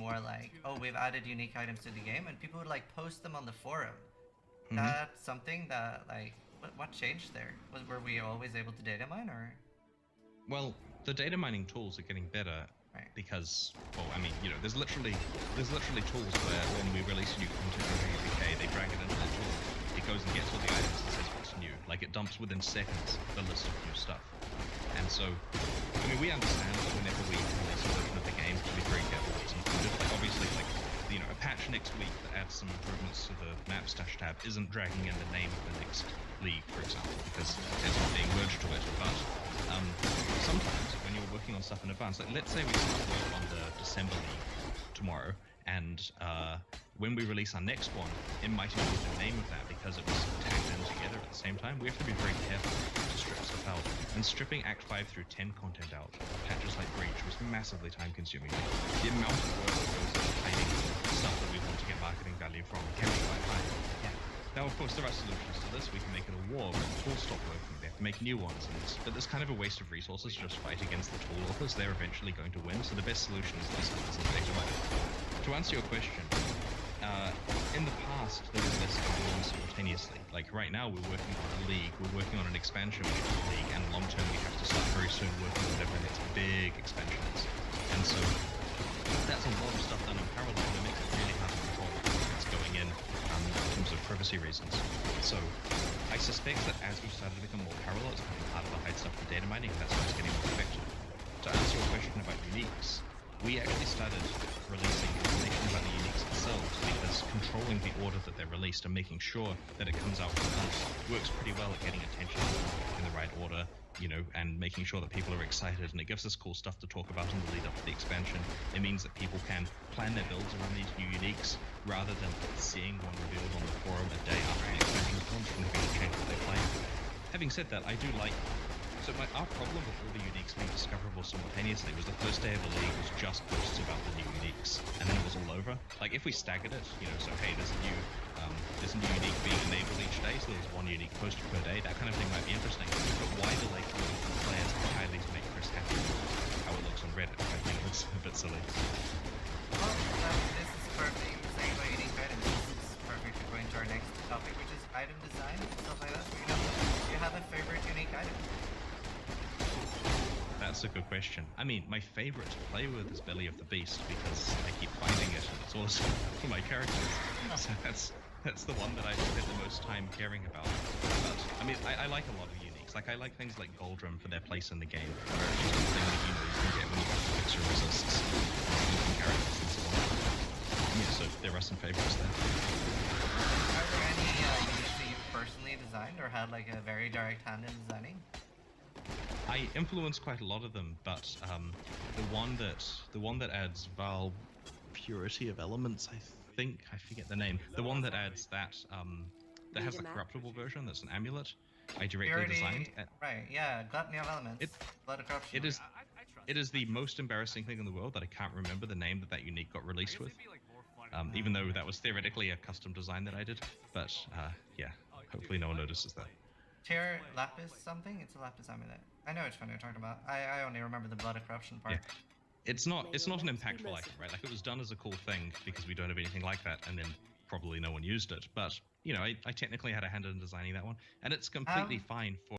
more like, oh, we've added unique items to the game, and people would like post them on the forum. That's something that like, what changed there? Were we always able to data mine, or? Well, the data mining tools are getting better because, well, I mean, you know, there's literally tools where when we release new content over UPK, they drag it into the tool. It goes and gets all the items and says what's new. Like, it dumps within seconds the list of new stuff. And so, I mean, we understand that whenever we release a version of the game, to be very careful what's included. Like, obviously, like, you know, a patch next week that adds some improvements to the map stash tab isn't dragging in the name of the next league, for example, because it's not being merged to it. But sometimes when you're working on stuff in advance, like let's say we start work on the December league tomorrow, and when we release our next one, it might include the name of that because it was tagged in together at the same time. We have to be very careful to strip stuff out. And stripping Act 5 through 10 content out, patches like Breach, was massively time-consuming. The amount of work that goes into hiding stuff that we want to get marketing value from can be quite high. Now, of course, there are solutions to this. We can make it a war where the tools stop working. They have to make new ones. But there's kind of a waste of resources to just fight against the tool authors. They're eventually going to win. So the best solution is this data mining. To answer your question, in the past, there was less going on simultaneously. Like right now, we're working on a league, we're working on an expansion of the league, and long term, we have to start very soon working on whatever the next big expansion is. And so that's a lot of stuff done in parallel, and it makes it really hard to control what's going in terms of privacy reasons. So I suspect that as we started to become more parallel, it's becoming harder to hide stuff from data mining, and that's why it's getting more effective. To answer your question about uniques, we actually started releasing information about the uniques themselves because controlling the order that they're released and making sure that it comes out from us works pretty well at getting attention in the right order, you know, and making sure that people are excited, and it gives us cool stuff to talk about in the lead up to the expansion. It means that people can plan their builds around these new uniques rather than seeing one revealed on the forum a day after the expansion is launched and having to change what they play. Having said that, I do like. So our problem with all the uniques being discoverable simultaneously was the first day of the league was just posts about the new uniques, and then it was all over. Like if we staggered it, you know, so hey, there's a new unique being enabled each day, so there's one unique posted per day. That kind of thing might be interesting. But why delay for players entirely to make Chris happy with how it looks on Reddit? I think it's a bit silly. Well, this is perfect. You were saying about unique items. This is perfect to go into our next topic, which is item design and stuff like that. You know, do you have a favorite unique item? That's a good question. I mean, my favorite to play with is Belly of the Beast because I keep finding it and it's awesome for my characters. So that's the one that I spend the most time caring about. But I mean, I like a lot of uniques. Like I like things like Goldrum for their place in the game, where it's just a thing that you know you can get when you have to fix your resists and characters and so on. Yeah, so there are some favorites there. Are there any uniques that you've personally designed or had like a very direct hand in designing? I influence quite a lot of them, but the one that adds Val Purity of Elements, I think, I forget the name. The one that adds that has the corruptible version. That's an amulet. I directly designed. Right. Yeah. Gluttony of Elements. Blood of Corruption. It is the most embarrassing thing in the world that I can't remember the name that unique got released with. Even though that was theoretically a custom design that I did, but yeah, hopefully no one notices that. Tear Lapis something? It's a Lapis amulet. I know which one you're talking about. I only remember the Blood of Corruption part. Yeah. It's not an impactful item, right? Like it was done as a cool thing because we don't have anything like that, and then probably no one used it. But you know, I technically had a hand in designing that one, and it's completely fine for